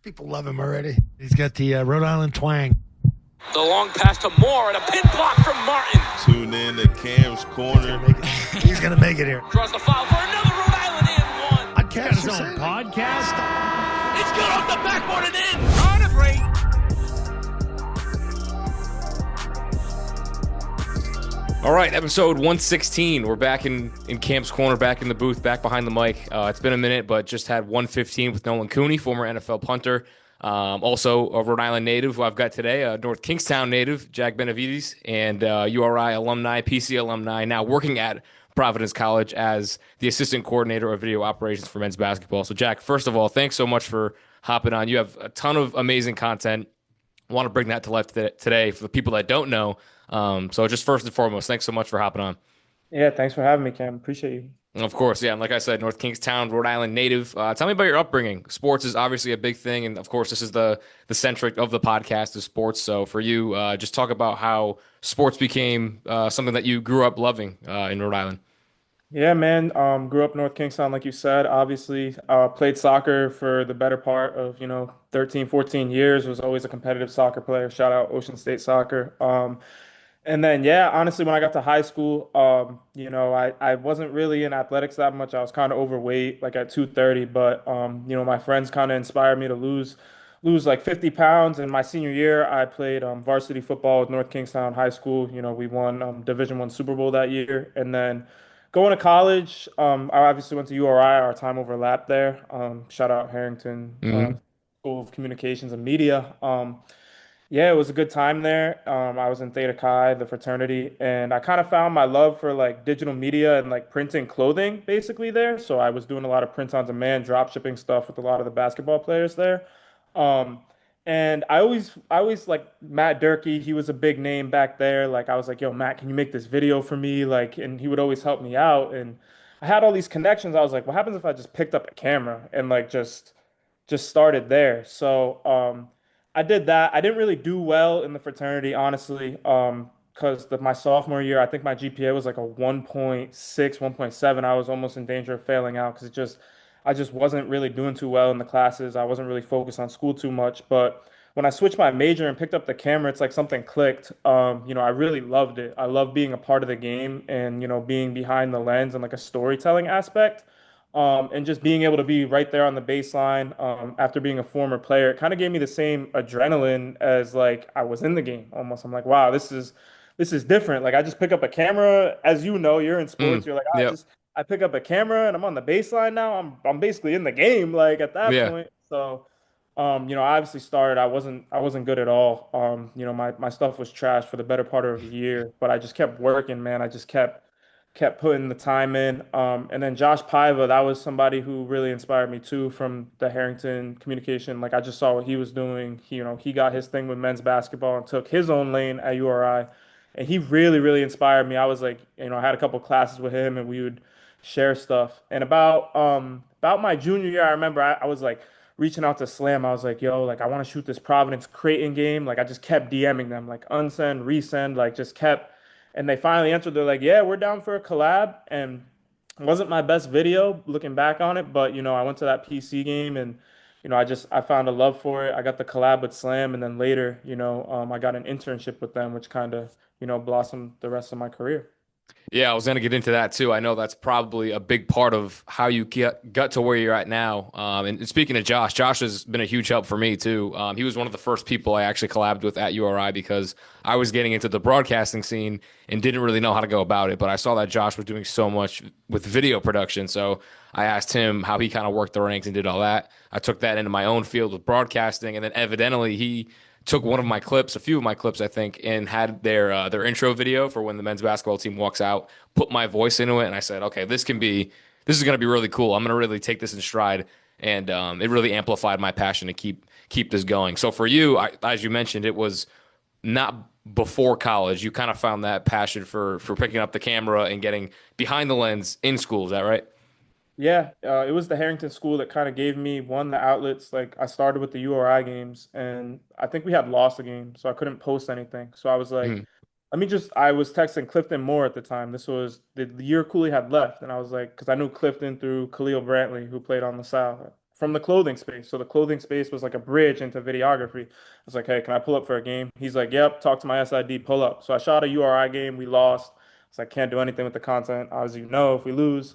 People love him already. He's got the Rhode Island twang. The long pass to Moore and a pin block from Martin. Tune in to Cam's Corner. He's going to make it here. Draws the foul for another Rhode Island and one. Podcast. Got his own podcast. It's good off the backboard and in. On a break. All right, episode 116. We're back in Cam's Corner, back in the booth, back behind the mic. It's been a minute, but just had 115 with Nolan Cooney, former NFL punter. Also a Rhode Island native who I've got today, North Kingstown native, Jack Benevides, and URI alumni, PC alumni, now working at Providence College as the assistant coordinator of video operations for men's basketball. So, Jack, first of all, thanks so much for hopping on. You have a ton of amazing content. I want to bring that to life today for the people that don't know. So just first and foremost, thanks so much for hopping on. Yeah, thanks for having me, Cam. Appreciate you. Of course, yeah. And like I said, North Kingstown, Rhode Island native. Tell me about your upbringing. Sports is obviously a big thing. And of course, this is the centric of the podcast is sports. So for you, just talk about how sports became something that you grew up loving in Rhode Island. Yeah, man. Grew up North Kingstown, like you said. Obviously, played soccer for the better part of, 13, 14 years. Was always a competitive soccer player. Shout out Ocean State Soccer. And then, yeah, honestly, when I got to high school, I wasn't really in athletics that much. I was kind of overweight, like at 230. But, my friends kind of inspired me to lose like 50 pounds. In my senior year, I played varsity football with North Kingstown High School. We won Division I Super Bowl that year. And then going to college, I obviously went to URI. Our time overlapped there. Shout out Harrington School of Communications and Media. Yeah, it was a good time there. I was in Theta Chi, the fraternity, and I kind of found my love for like digital media and like printing clothing basically there. So I was doing a lot of print on demand, drop shipping stuff with a lot of the basketball players there. Um, and I always like Matt Durkee. He was a big name back there. Like I was like, yo, Matt, can you make this video for me? Like, and he would always help me out. And I had all these connections. I was like, what happens if I just picked up a camera and like just started there? So I did that. I didn't really do well in the fraternity, honestly, because my sophomore year, I think my GPA was like a 1.6, 1.7. I was almost in danger of failing out because I just wasn't really doing too well in the classes. I wasn't really focused on school too much. But when I switched my major and picked up the camera, it's like something clicked. I really loved it. I love being a part of the game and, being behind the lens and like a storytelling aspect. And just being able to be right there on the baseline after being a former player, it kind of gave me the same adrenaline as like I was in the game almost. I'm like, wow, this is different. Like I just pick up a camera, as you know, you're in sports. You're like, Yep. I pick up a camera and I'm on the baseline now. I'm basically in the game. Like at that Yeah. point. So, I obviously started. I wasn't good at all. My stuff was trash for the better part of a year, but I just kept working, man. I just kept putting the time in. And then Josh Paiva, that was somebody who really inspired me too from the Harrington communication. Like I just saw what he was doing. He got his thing with men's basketball and took his own lane at URI. And he really, really inspired me. I was like, I had a couple classes with him and we would share stuff. And about my junior year, I remember I was like reaching out to Slam. I was like, yo, like I want to shoot this Providence Creighton game. Like I just kept DMing them, like unsend, resend, like just kept. And they finally answered. They're like, yeah, we're down for a collab. And it wasn't my best video looking back on it, but I went to that PC game and I found a love for it. I got the collab with Slam, and then later, I got an internship with them, which kind of blossomed the rest of my career. Yeah, I was going to get into that too. I know that's probably a big part of how you got to where you're at now. And speaking of Josh has been a huge help for me too. He was one of the first people I actually collabed with at URI because I was getting into the broadcasting scene and didn't really know how to go about it. But I saw that Josh was doing so much with video production. So I asked him how he kind of worked the ranks and did all that. I took that into my own field with broadcasting. And then evidently he took one of my clips, a few of my clips, I think, and had their intro video for when the men's basketball team walks out, put my voice into it. And I said, okay, this is going to be really cool. I'm going to really take this in stride. And it really amplified my passion to keep this going. So for you, as you mentioned, it was not before college. You kind of found that passion for picking up the camera and getting behind the lens in school. Is that right? Yeah, it was the Harrington school that kind of gave me the outlets. Like I started with the URI games, and I think we had lost a game, so I couldn't post anything. So I was like, I was texting Clifton Moore at the time. This was the year Cooley had left, and I was like, because I knew Clifton through Khalil Brantley, who played on LaSalle from the clothing space. So the clothing space was like a bridge into videography. I was like, hey, can I pull up for a game? He's like, yep, talk to my SID, pull up. So I shot a URI game. We lost. So I can't do anything with the content. As you know, if we lose,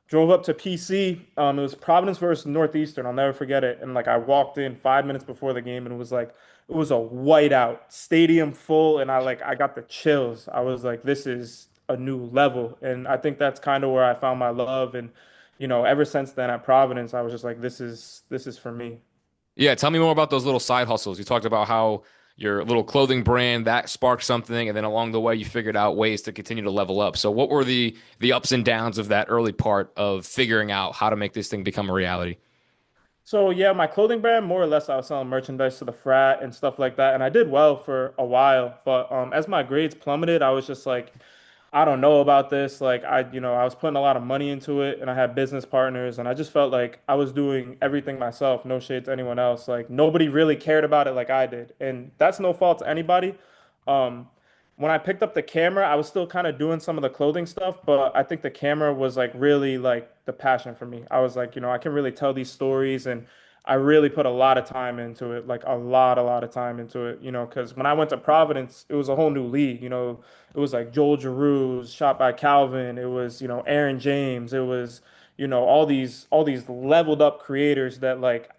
drove up to PC. It was Providence versus Northeastern. I'll never forget it. And like I walked in 5 minutes before the game and it was a whiteout stadium full. And I got the chills. I was like, this is a new level. And I think that's kind of where I found my love. And, ever since then at Providence, I was just like, this is for me. Yeah, tell me more about those little side hustles. You talked about how your little clothing brand that sparked something, and then along the way you figured out ways to continue to level up. So what were the ups and downs of that early part of figuring out how to make this thing become a reality? So yeah, my clothing brand, more or less, I was selling merchandise to the frat and stuff like that, and I did well for a while. But as my grades plummeted, I was just like, I don't know about this. Like I was putting a lot of money into it, and I had business partners, and I just felt like I was doing everything myself. No shade to anyone else. Like nobody really cared about it like I did, and that's no fault to anybody. Um, when I picked up the camera, I was still kind of doing some of the clothing stuff, but I think the camera was like really like the passion for me. I was like, I can really tell these stories, and I really put a lot of time into it, like a lot of time into it, because when I went to Providence, it was a whole new league, it was like Joel Giroux's shot by Calvin, it was, Aaron James, it was, all these leveled up creators that like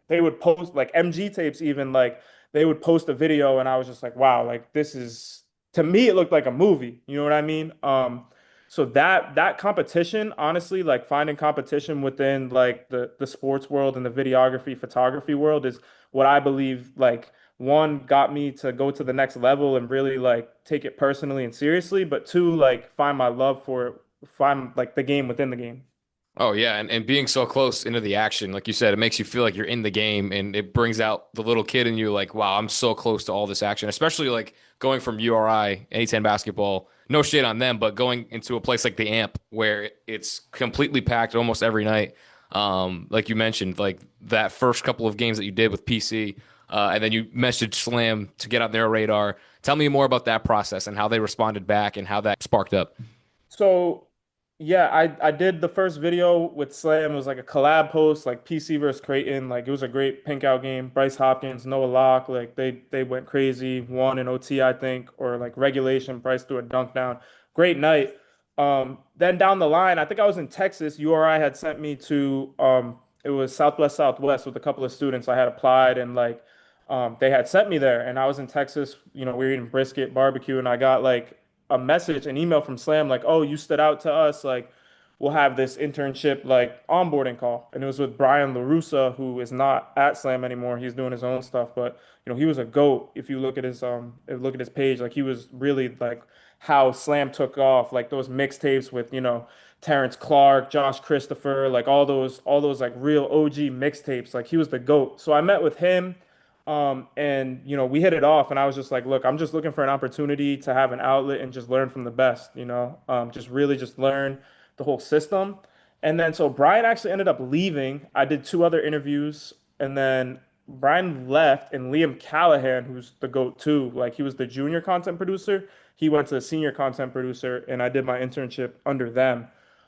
they would post like MG tapes even like they would post a video and I was just like, wow, like this is to me it looked like a movie. You know what I mean? So that competition, honestly, like finding competition within like the sports world and the videography, photography world is what I believe like one got me to go to the next level and really like take it personally and seriously, but two, like find my love for it, find like the game within the game. Oh yeah, and being so close into the action, like you said, it makes you feel like you're in the game, and it brings out the little kid in you. Like, wow, I'm so close to all this action. Especially like going from URI, A10 basketball. No shade on them, but going into a place like the Amp where it's completely packed almost every night. Like you mentioned, like that first couple of games that you did with PC, and then you messaged Slam to get on their radar. Tell me more about that process and how they responded back and how that sparked up. So yeah, I did the first video with Slam. It was like a collab post, like PC versus Creighton. Like it was a great pink out game. Bryce Hopkins, Noah Locke, like they went crazy. Won in OT, I think, or like regulation. Bryce threw a dunk down. Great night. Then down the line, I think I was in Texas. URI had sent me to it was Southwest with a couple of students. I had applied and like they had sent me there, and I was in Texas. We were eating brisket barbecue, and I got like a message, an email from Slam, like, "Oh, you stood out to us. Like, we'll have this internship like onboarding call." And it was with Brian LaRussa, who is not at Slam anymore. He's doing his own stuff, but he was a GOAT. If you look at his page, like he was really like how Slam took off, like those mixtapes with Terrence Clark, Josh Christopher, like all those like real OG mixtapes. Like he was the GOAT. So I met with him. And we hit it off, and I was just like, look, I'm just looking for an opportunity to have an outlet and just learn from the best, just really just learn the whole system. And then so Brian actually ended up leaving. I did two other interviews, and then Brian left, and Liam Callahan, who's the GOAT too, like he was the junior content producer. He went to the senior content producer, and I did my internship under them.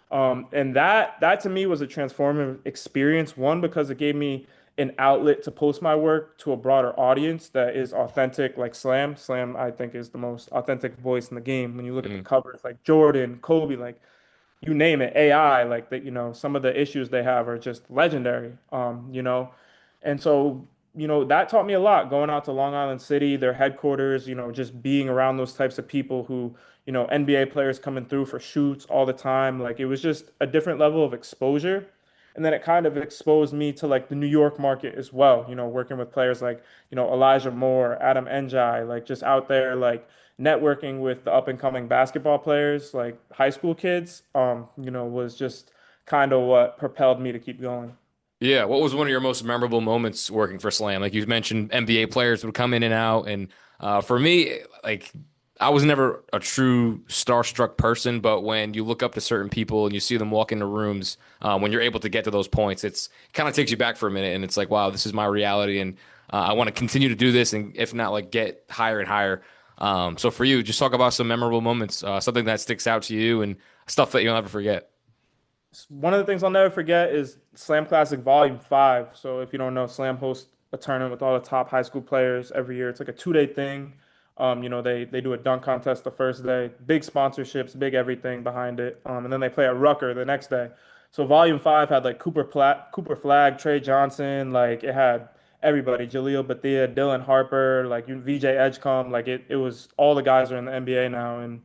And that to me was a transformative experience. One, because it gave me an outlet to post my work to a broader audience that is authentic, like Slam. Slam, I think, is the most authentic voice in the game. When you look at the covers, like Jordan, Kobe, like you name it, AI, like that, some of the issues they have are just legendary. And so, that taught me a lot going out to Long Island City, their headquarters, just being around those types of people who, NBA players coming through for shoots all the time. Like it was just a different level of exposure. And then it kind of exposed me to like the New York market as well, working with players like, Elijah Moore, Adam Njai, like just out there, like networking with the up and coming basketball players, like high school kids, was just kind of what propelled me to keep going. Yeah, what was one of your most memorable moments working for Slam? Like you mentioned, NBA players would come in and out, and for me, like I was never a true starstruck person, but when you look up to certain people and you see them walk into rooms, when you're able to get to those points, it's kind of takes you back for a minute, and it's like, wow, this is my reality, and I want to continue to do this, and if not, like get higher and higher. So for you, just talk about some memorable moments, something that sticks out to you, and stuff that you'll never forget. One of the things I'll never forget is Slam Classic Volume 5. So if you don't know, Slam hosts a tournament with all the top high school players every year. It's like a 2-day thing. They do a dunk contest the first day, big sponsorships, big everything behind it. And then they play at Rucker the next day. So Volume 5 had like Cooper Flag, Trey Johnson, like it had everybody, Jaleel Bethia, Dylan Harper, like VJ Edgecombe, like it was all the guys are in the NBA now. And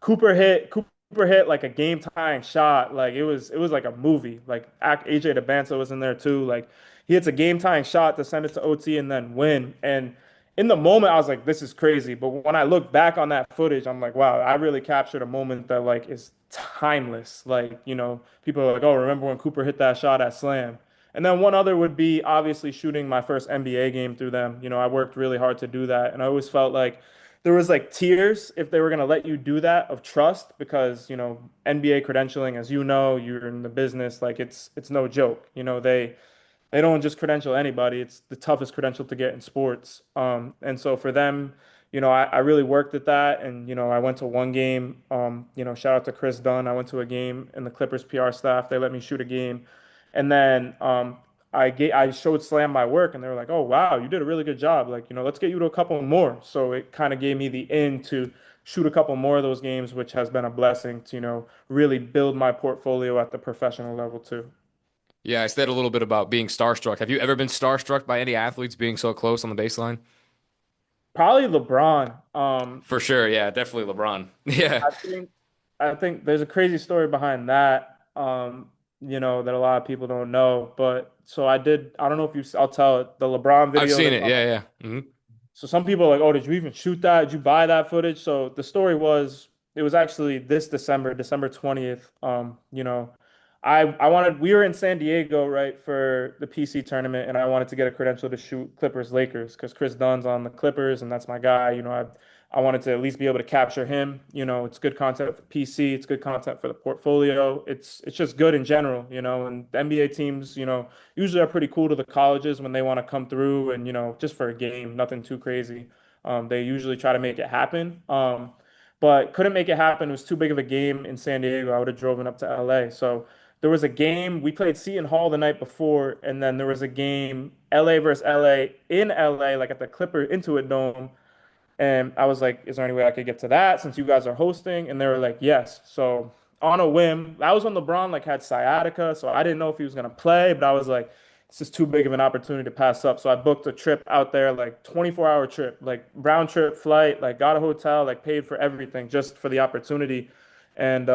Cooper hit like a game tying shot. Like it was like a movie. Like AJ DeBanza was in there too. Like he hits a game tying shot to send it to OT and then win. And in the moment, I was like, this is crazy. But when I look back on that footage, I'm like, wow, I really captured a moment that like is timeless. Like, people are like, oh, remember when Cooper hit that shot at Slam? And then one other would be obviously shooting my first NBA game through them. I worked really hard to do that. And I always felt like there was like tiers if they were going to let you do that of trust because, NBA credentialing, as you know, you're in the business, like it's no joke. They don't just credential anybody. It's the toughest credential to get in sports. And so for them, I really worked at that. And, I went to one game. Shout out to Chris Dunn. I went to a game in the Clippers PR staff. They let me shoot a game. And then I showed Slam my work and they were like, oh, wow, you did a really good job. Like, let's get you to a couple more. So it kind of gave me the in to shoot a couple more of those games, which has been a blessing to, really build my portfolio at the professional level too. Yeah, I said a little bit about being starstruck. Have you ever been starstruck by any athletes being so close on the baseline? Probably LeBron. For sure. Yeah, definitely LeBron. Yeah. I think I think there's a crazy story behind that, that a lot of people don't know. But so I don't know if I'll tell it, the LeBron I've video seen that it. Yeah, yeah. so some people are like, oh, did you even shoot that? Did you buy that footage? So the story was it was actually this December, December 20th. We were in San Diego, right, for the PC tournament, and I wanted to get a credential to shoot Clippers Lakers because Chris Dunn's on the Clippers and that's my guy. I wanted to at least be able to capture him. It's good content for PC, it's good content for the portfolio. It's just good in general, and the NBA teams, usually are pretty cool to the colleges when they want to come through and, just for a game, nothing too crazy. They usually try to make it happen. But couldn't make it happen. It was too big of a game in San Diego. I would have driven up to LA. So there was a game. We played Seton Hall the night before, and then there was a game, LA versus LA in LA, like at the Clipper Intuit Dome. And I was like, is there any way I could get to that since you guys are hosting? And they were like, yes. So on a whim, that was when LeBron like had sciatica, so I didn't know if he was gonna play, but I was like, this is too big of an opportunity to pass up. So I booked a trip out there, like 24-hour trip, like round trip flight, like got a hotel, like paid for everything just for the opportunity. And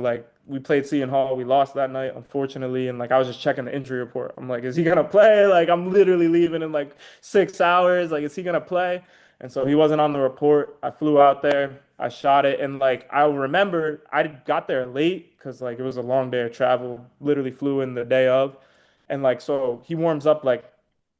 like we played Seton Hall, we lost that night, unfortunately. And like I was just checking the injury report. I'm like, is he gonna play? Like I'm literally leaving in like 6 hours. Like, is he gonna play? And so he wasn't on the report. I flew out there, I shot it, and like I remember I got there late because like it was a long day of travel. Literally flew in the day of, and like so he warms up like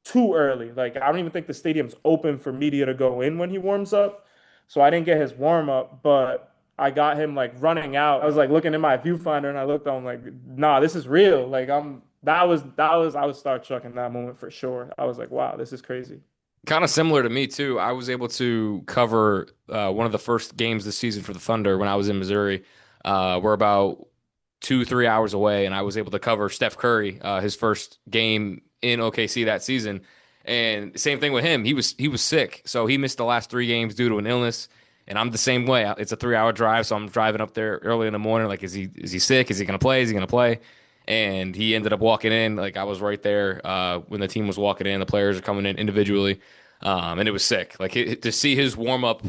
too early. Like I don't even think the stadium's open for media to go in when he warms up. So I didn't get his warm up, but I got him like running out. I was like looking in my viewfinder and I looked, I'm like, nah, this is real. Like that was I was starstruck in that moment for sure. I was like, wow, this is crazy. Kind of similar to me too. I was able to cover one of the first games this season for the Thunder when I was in Missouri. We're about 2, 3 hours away, and I was able to cover Steph Curry, his first game in OKC that season. And same thing with him. He was sick, so he missed the last 3 games due to an illness. And I'm the same way. It's a 3-hour drive, so I'm driving up there early in the morning. Like, is he sick? Is he gonna play? Is he gonna play? And he ended up walking in. Like I was right there when the team was walking in. The players are coming in individually, and it was sick. Like to see his warm up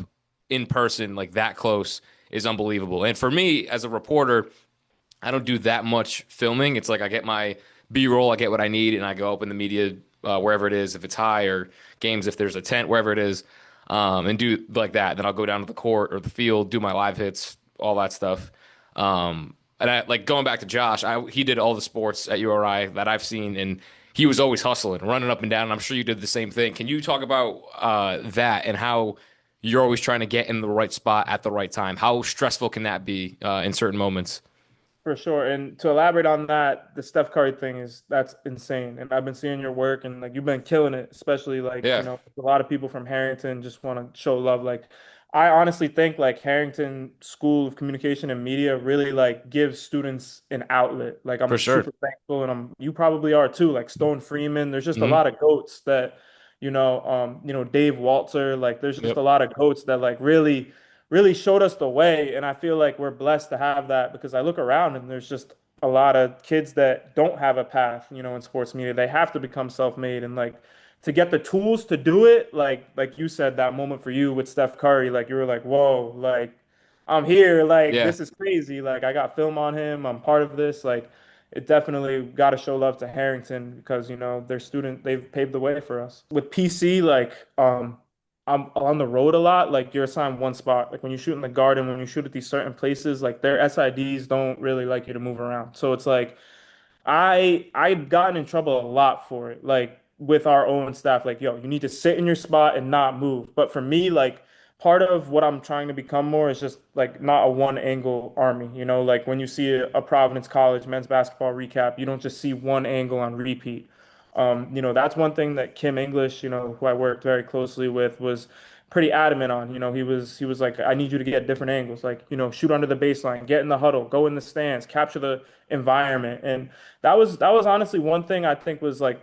in person, like that close, is unbelievable. And for me as a reporter, I don't do that much filming. It's like I get my B-roll, I get what I need, and I go up in the media wherever it is, if it's high or games, if there's a tent, wherever it is, and do like that. Then I'll go down to the court or the field, do my live hits, all that stuff. And I like going back to Josh. He did all the sports at URI that I've seen, and he was always hustling, running up and down. And I'm sure you did the same thing. Can you talk about that and how you're always trying to get in the right spot at the right time? How stressful can that be in certain moments? For sure. And to elaborate on that, the Steph Curry thing that's insane. And I've been seeing your work and like you've been killing it, especially like, Yeah. a lot of people from Harrington just want to show love. Like I honestly think like Harrington School of Communication and Media really like gives students an outlet. Like For I'm sure. super thankful, and you probably are too. Like Stone Freeman, there's just a Hmm. lot of goats that, Dave Walter. Like there's just a Yep. lot of goats that like really showed us the way, and I feel like we're blessed to have that because I look around and there's just a lot of kids that don't have a path, in sports media. They have to become self-made, and like to get the tools to do it, like you said, that moment for you with Steph Curry, like you were like, whoa, like I'm here, like Yeah. this is crazy. Like I got film on him, I'm part of this. Like it definitely got to show love to Harrington because their student, they've paved the way for us. With PC, like I'm on the road a lot. Like you're assigned one spot. Like when you shoot in the garden, when you shoot at these certain places, like their SIDs don't really like you to move around. So it's like I've gotten in trouble a lot for it, like with our own staff, like, yo, you need to sit in your spot and not move. But for me, like part of what I'm trying to become more is just like not a one angle army, like when you see a Providence College men's basketball recap, you don't just see one angle on repeat. That's one thing that Kim English, who I worked very closely with, was pretty adamant on. He was like, I need you to get different angles, like, shoot under the baseline, get in the huddle, go in the stands, capture the environment. And that was honestly one thing I think was like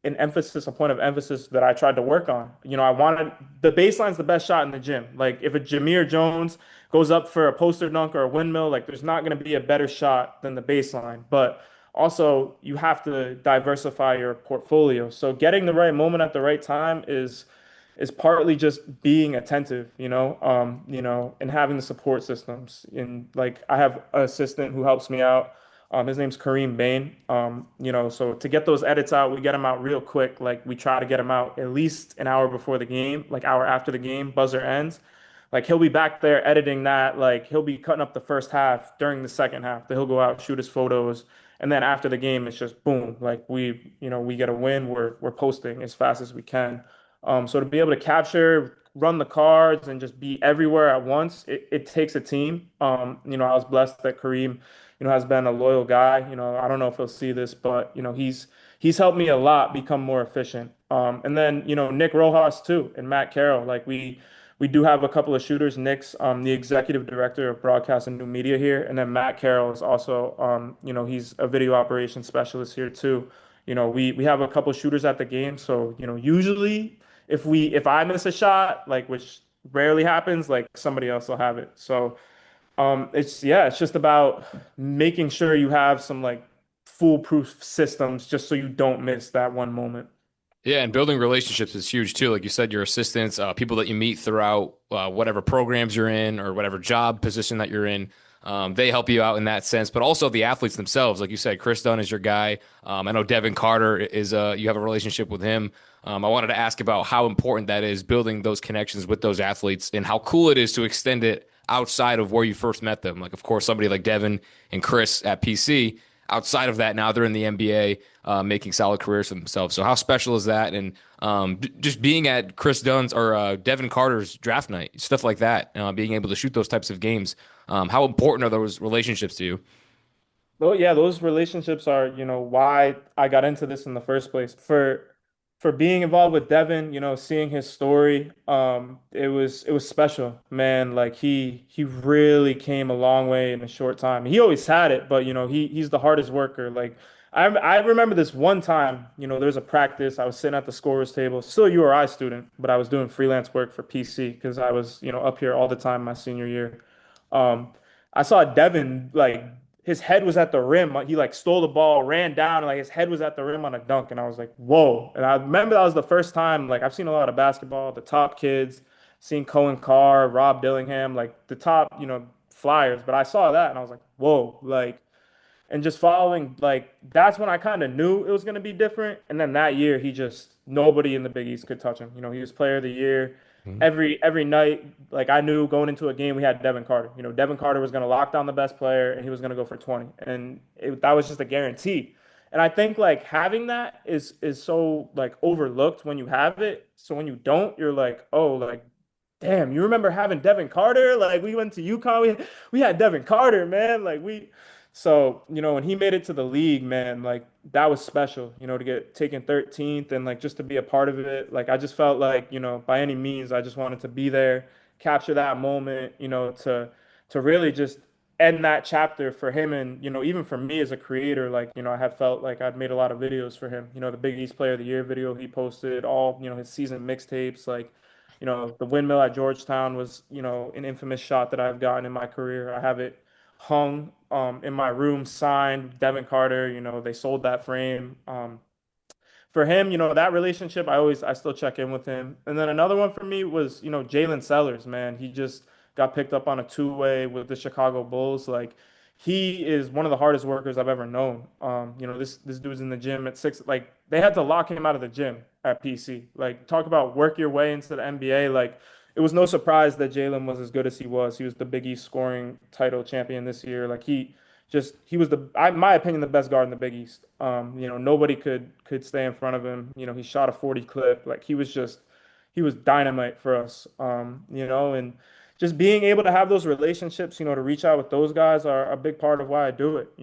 a point of emphasis that I tried to work on. I wanted the baseline's the best shot in the gym. Like if a Jameer Jones goes up for a poster dunk or a windmill, like there's not going to be a better shot than the baseline. But also you have to diversify your portfolio. So getting the right moment at the right time is partly just being attentive, and having the support systems. And like I have an assistant who helps me out. His name's Kareem Bain. So to get those edits out, we get them out real quick. Like we try to get them out at least an hour before the game, like hour after the game buzzer ends. Like he'll be back there editing that. Like he'll be cutting up the first half during the second half. Then he'll go out, shoot his photos, and then after the game, it's just boom. Like we get a win. We're posting as fast as we can. So to be able to capture, run the cards, and just be everywhere at once, it takes a team. I was blessed that Kareem, has been a loyal guy. I don't know if he'll see this, but he's helped me a lot become more efficient. And then Nick Rojas too, and Matt Carroll. Like we do have a couple of shooters. Nick's the executive director of broadcast and new media here, and then Matt Carroll is also he's a video operations specialist here too. We have a couple of shooters at the game, so usually if I miss a shot, like which rarely happens, like somebody else will have it. So it's just about making sure you have some like foolproof systems just so you don't miss that one moment. Yeah, and building relationships is huge too. Like you said, your assistants, people that you meet throughout whatever programs you're in or whatever job position that you're in, they help you out in that sense. But also the athletes themselves, like you said, Chris Dunn is your guy. I know Devin Carter is. You have a relationship with him. I wanted to ask about how important that is, building those connections with those athletes, and how cool it is to extend it outside of where you first met them. Like, of course, somebody like Devin and Chris at PC. Outside of that, now they're in the NBA, making solid careers for themselves. So how special is that? And just being at Chris Dunn's or Devin Carter's draft night, stuff like that, being able to shoot those types of games. How important are those relationships to you? Well, yeah, those relationships are, why I got into this in the first place. For being involved with Devin, seeing his story, it was special, man. Like he really came a long way in a short time. He always had it, but he's the hardest worker. Like I remember this one time, there's a practice. I was sitting at the scorer's table, still a URI student, but I was doing freelance work for PC because I was, up here all the time my senior year. I saw Devin like his head was at the rim. He like stole the ball, ran down, and like his head was at the rim on a dunk. And I was like, whoa. And I remember that was the first time, like I've seen a lot of basketball, the top kids, seen Cohen Carr, Rob Dillingham, like the top, flyers. But I saw that and I was like, whoa, like and just following like that's when I kind of knew it was going to be different. And then that year, he just nobody in the Big East could touch him. He was Player of the Year. Mhm. Every night, like I knew going into a game, we had Devin Carter. Devin Carter was going to lock down the best player, and he was going to go for 20, and that was just a guarantee. And I think like having that is so like overlooked when you have it. So when you don't, you're like, oh, like damn, you remember having Devin Carter? Like we went to UConn, we had Devin Carter, man. So, when he made it to the league, man, like that was special, to get taken 13th and like just to be a part of it. Like I just felt like, by any means, I just wanted to be there capture that moment, to really just end that chapter for him. And, even for me as a creator, like, I have felt like I'd made a lot of videos for him. The Big East Player of the Year video he posted, all, his season mixtapes, like, the windmill at Georgetown was, an infamous shot that I've gotten in my career. I have it hung in my room, signed Devin Carter. They sold that frame. For him, that relationship, I still check in with him. And then another one for me was, Jalen Sellers, man. He just got picked up on a two-way with the Chicago Bulls. Like, he is one of the hardest workers I've ever known. This dude's in the gym at 6. Like, they had to lock him out of the gym at PC. Like, talk about work your way into the NBA. Like, it was no surprise that Jalen was as good as he was. He was the Big East scoring title champion this year. Like, he was my opinion, the best guard in the Big East. Nobody could stay in front of him. He shot a 40 clip. Like, he was dynamite for us. And just being able to have those relationships, to reach out with those guys are a big part of why I do it.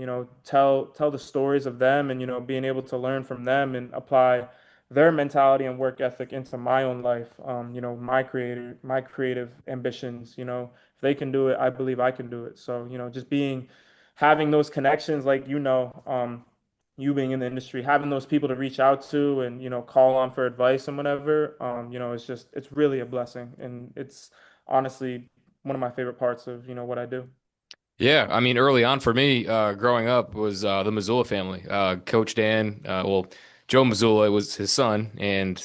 Tell the stories of them, and being able to learn from them and apply their mentality and work ethic into my own life. My creative ambitions. If they can do it, I believe I can do it. So, just having those connections, like, you being in the industry, having those people to reach out to and, call on for advice and whatever, it's really a blessing. And it's honestly one of my favorite parts of, what I do. Yeah, I mean, early on for me, growing up was the Mazzulla family. Coach Dan, Joe Mazzulla was his son, and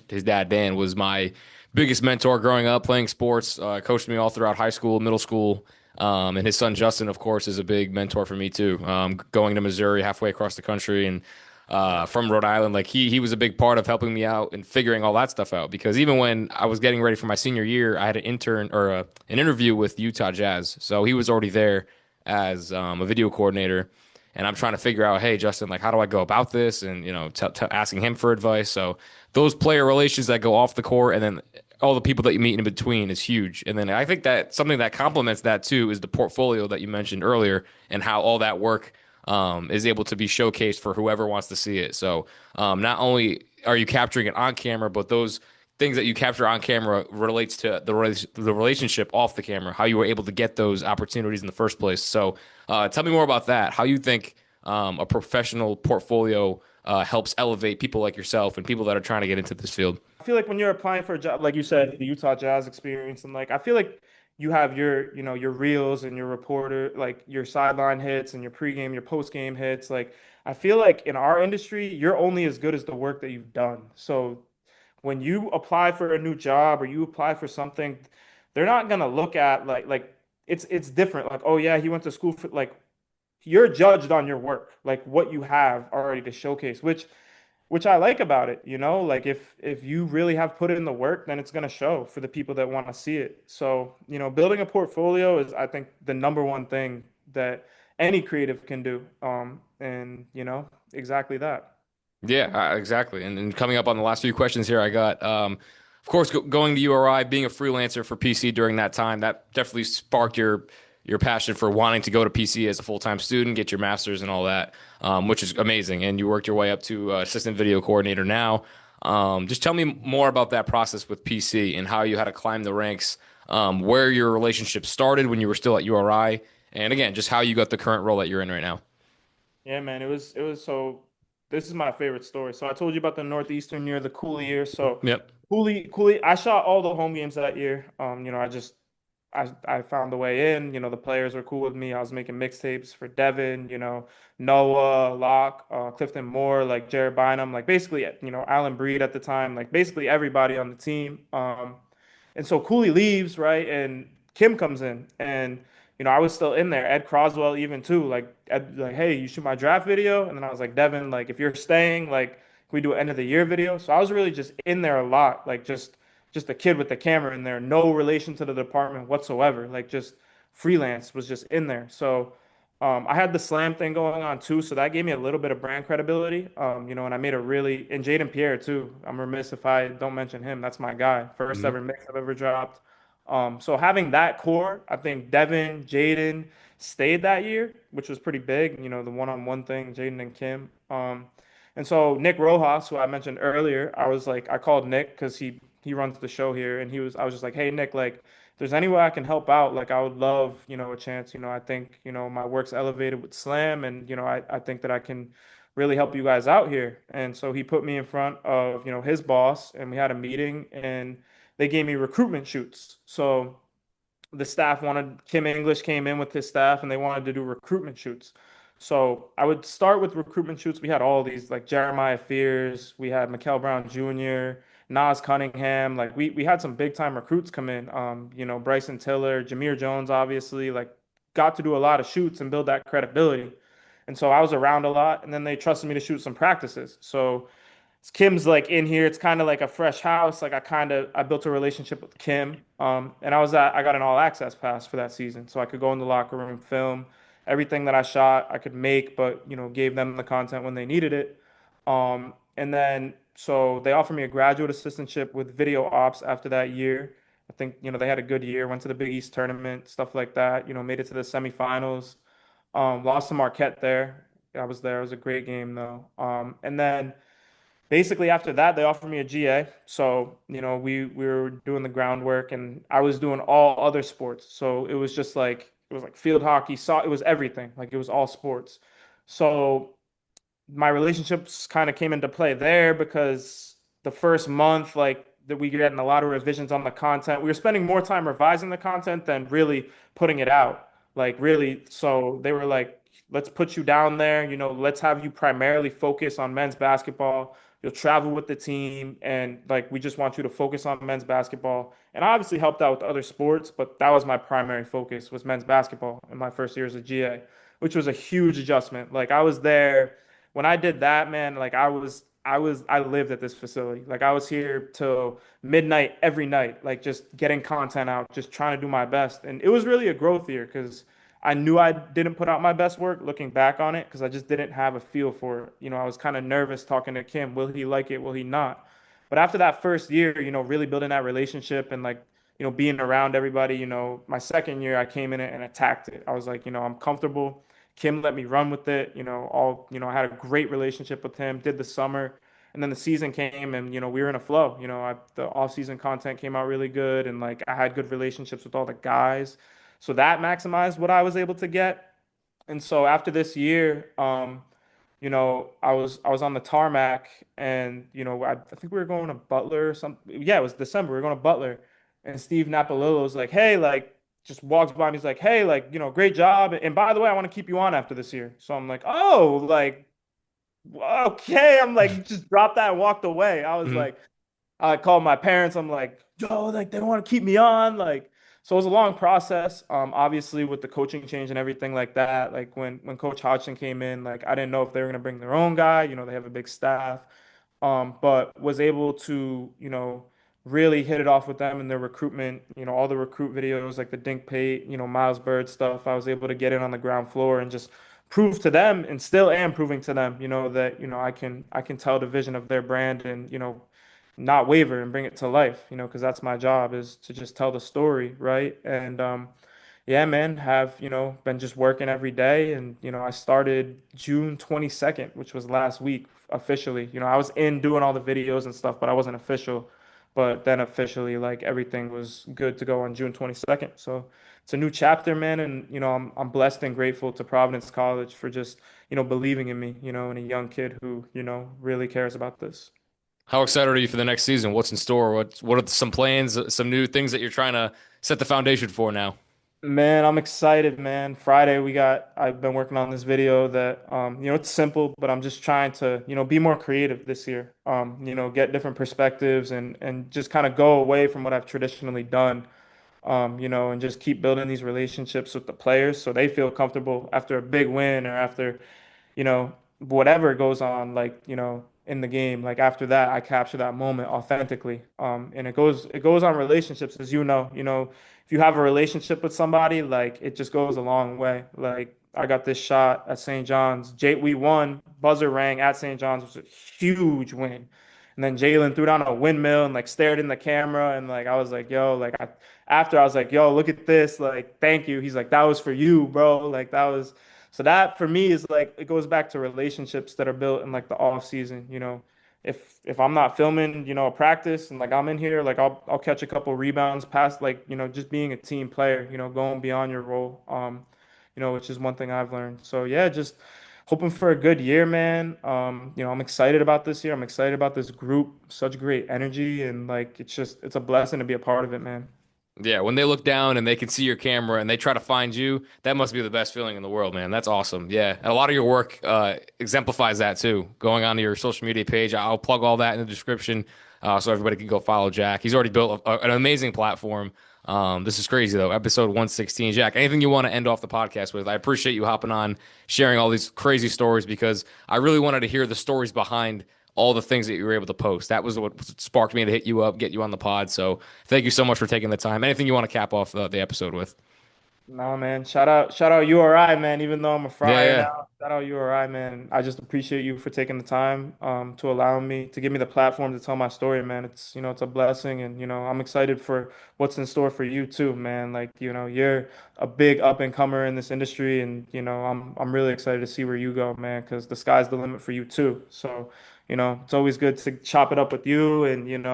his dad Dan was my biggest mentor growing up playing sports. Coached me all throughout high school, middle school, and his son Justin, of course, is a big mentor for me too. Going to Missouri, halfway across the country, and from Rhode Island, like he was a big part of helping me out and figuring all that stuff out. Because even when I was getting ready for my senior year, I had an intern or an interview with Utah Jazz, so he was already there as a video coordinator. And I'm trying to figure out, hey, Justin, like, how do I go about this? And, asking him for advice. So those player relations that go off the court and then all the people that you meet in between is huge. And then I think that something that complements that too is the portfolio that you mentioned earlier and how all that work is able to be showcased for whoever wants to see it. So not only are you capturing it on camera, but those things that you capture on camera relates to the relationship off the camera, how you were able to get those opportunities in the first place. So tell me more about that. How you think a professional portfolio helps elevate people like yourself and people that are trying to get into this field? I feel like when you're applying for a job, like you said, the Utah Jazz experience, and like I feel like you have your reels and your reporter, like your sideline hits and your pregame, your postgame hits. Like I feel like in our industry, you're only as good as the work that you've done. So when you apply for a new job or you apply for something, they're not gonna look at like it's different. Like, oh yeah, he went to school for like you're judged on your work, like what you have already to showcase, which I like about it, like if you really have put in the work, then it's going to show for the people that want to see it. So, building a portfolio is, I think, the number one thing that any creative can do. And exactly that. Yeah, exactly. And coming up on the last few questions here, I got, of course, going to URI, being a freelancer for PC during that time, that definitely sparked your passion for wanting to go to PC as a full-time student, get your master's and all that, which is amazing. And you worked your way up to assistant video coordinator now. Just tell me more about that process with PC and how you had to climb the ranks, where your relationship started when you were still at URI, and again, just how you got the current role that you're in right now. Yeah, man, it was so. This is my favorite story. So I told you about the Northeastern year, the Cooley year. So Yep. Cooley, I shot all the home games that year. I found the way in. The players were cool with me. I was making mixtapes for Devin, Noah, Locke, Clifton Moore, like Jared Bynum, like basically, Alan Breed at the time, like basically everybody on the team. And so Cooley leaves, right? And Kim comes in, and I was still in there. Ed Croswell even too, like Ed, like, hey, you shoot my draft video, and then I was like, Devin, like if you're staying, like can we do an end of the year video? So I was really just in there a lot, like just a kid with the camera in there, no relation to the department whatsoever, like just freelance was just in there. So I had the slam thing going on too, so that gave me a little bit of brand credibility. And I made a really and Jaden Pierre too. I'm remiss if I don't mention him. That's my guy. First Mhm. ever mix I've ever dropped. So having that core, I think Devin, Jaden stayed that year, which was pretty big. The one-on-one thing, Jaden and Kim. And so Nick Rojas, who I mentioned earlier, I called Nick because he runs the show here, and I was just like, hey Nick, like there's any way I can help out, like I would love, a chance. I think, my work's elevated with Slam, and I think that I can really help you guys out here. And so he put me in front of, his boss, and we had a meeting, and they gave me recruitment shoots. So the staff wanted Kim English came in with his staff and they wanted to do recruitment shoots. So I would start with recruitment shoots. We had all these like Jeremiah Fears, we had Mikel Brown Jr., Nas Cunningham. Like we had some big time recruits come in. Bryson Tiller, Jameer Jones, obviously, like got to do a lot of shoots and build that credibility. And so I was around a lot, and then they trusted me to shoot some practices. So Kim's like in here. It's kind of like a fresh house. Like I built a relationship with Kim. And I got an all access pass for that season. So I could go in the locker room, film everything that I shot, I could make, but gave them the content when they needed it. And then so they offered me a graduate assistantship with video ops after that year. I think, they had a good year, went to the Big East tournament, stuff like that, made it to the semifinals. Lost to Marquette there. I was there. It was a great game though. And then basically after that they offered me a GA. So we were doing the groundwork, and I was doing all other sports. So it was like field hockey, saw it was everything. Like it was all sports. So my relationships kind of came into play there because the first month, like that we getting a lot of revisions on the content. We were spending more time revising the content than really putting it out. Like really, so they were like, let's put you down there, let's have you primarily focus on men's basketball. You'll travel with the team, and like we just want you to focus on men's basketball. And I obviously helped out with other sports, but that was my primary focus was men's basketball in my first year as a GA, which was a huge adjustment. Like I was there when I did that, man, like I lived at this facility. Like I was here till midnight every night, like just getting content out, just trying to do my best. And it was really a growth year because I knew I didn't put out my best work looking back on it because I just didn't have a feel for it. I was kind of nervous talking to Kim. Will he like it? Will he not? But after that first year, really building that relationship and like, being around everybody, my second year I came in it and attacked it. I was like, I'm comfortable. Kim let me run with it. I had a great relationship with him, did the summer. And then the season came, and we were in a flow. The off-season content came out really good, and like I had good relationships with all the guys, so that maximized what I was able to get. And so after this year, I was on the tarmac, and I think we were going to Butler or something. Yeah, it was December. We were going to Butler, and Steve Napolillo was like, "Hey, like." Just walks by me. He's like, "Hey, like, great job. And by the way, I want to keep you on after this year." So I'm like, "Oh, like, okay." I'm like, just dropped that and walked away. I was Mhm. like, I called my parents. I'm like, "Yo, like they want to keep me on." Like, so it was a long process. Obviously with the coaching change and everything like that. Like when Coach Hodgson came in, like I didn't know if they were gonna bring their own guy. They have a big staff. But was able to, really hit it off with them in their recruitment. All the recruit videos, like the Dink Pate, Miles Bird stuff. I was able to get in on the ground floor and just prove to them, and still am proving to them, that I can tell the vision of their brand, and not waver and bring it to life, because that's my job, is to just tell the story, right? And yeah, man, have, been just working every day. And I started June 22nd, which was last week officially. I was in doing all the videos and stuff, but I wasn't official. But then officially, like everything was good to go on June 22nd. So it's a new chapter, man. And I'm blessed and grateful to Providence College for just believing in me, and a young kid who really cares about this. How excited are you for the next season? What's in store? What are some plans, some new things that you're trying to set the foundation for now? Man, I'm excited, man. Friday I've been working on this video that it's simple, but I'm just trying to, be more creative this year. Get different perspectives, and just kind of go away from what I've traditionally done. And just keep building these relationships with the players so they feel comfortable after a big win, or after whatever goes on, like, in the game. Like after that, I capture that moment authentically. And it goes on relationships, as if you have a relationship with somebody, like it just goes a long way. Like I got this shot at St. John's. We won, buzzer rang at St. John's, which was a huge win. And then Jalen threw down a windmill and like stared in the camera, and like I was like, yo, like after I was like, yo, look at this, like thank you. He's like, that was for you, bro. Like that was so that for me is like it goes back to relationships that are built in like the off season, if I'm not filming, a practice and like I'm in here, like I'll catch a couple rebounds past like, just being a team player, going beyond your role. Which is one thing I've learned. So yeah, just hoping for a good year, man. I'm excited about this year. I'm excited about this group. Such great energy and like it's a blessing to be a part of it, man. Yeah, when they look down and they can see your camera and they try to find you, that must be the best feeling in the world, man. That's awesome. Yeah, and a lot of your work exemplifies that too. Going onto your social media page, I'll plug all that in the description so everybody can go follow Jack. He's already built an amazing platform. This is crazy though. Episode 116, Jack. Anything you want to end off the podcast with? I appreciate you hopping on, sharing all these crazy stories because I really wanted to hear the stories behind all the things that you were able to post. That was what sparked me to hit you up, get you on the pod. So thank you so much for taking the time. Anything you want to cap off the episode with? No, man. Shout out URI, man. Even though I'm a Yeah, Friar yeah. now, shout out URI, man. I just appreciate you for taking the time to allow me to give me the platform to tell my story, man. It's a blessing, and I'm excited for what's in store for you too, man. Like, you're a big up and comer in this industry, and I'm really excited to see where you go, man, because the sky's the limit for you too. So, it's always good to chop it up with you, and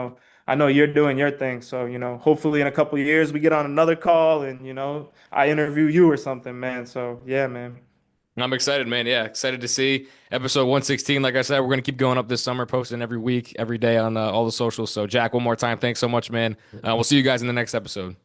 I know you're doing your thing. So, hopefully in a couple of years we get on another call and, I interview you or something, man. So, yeah, man. I'm excited, man. Yeah, excited to see episode 116. Like I said, we're going to keep going up this summer, posting every week, every day on all the socials. So, Jack, one more time, thanks so much, man. We'll see you guys in the next episode.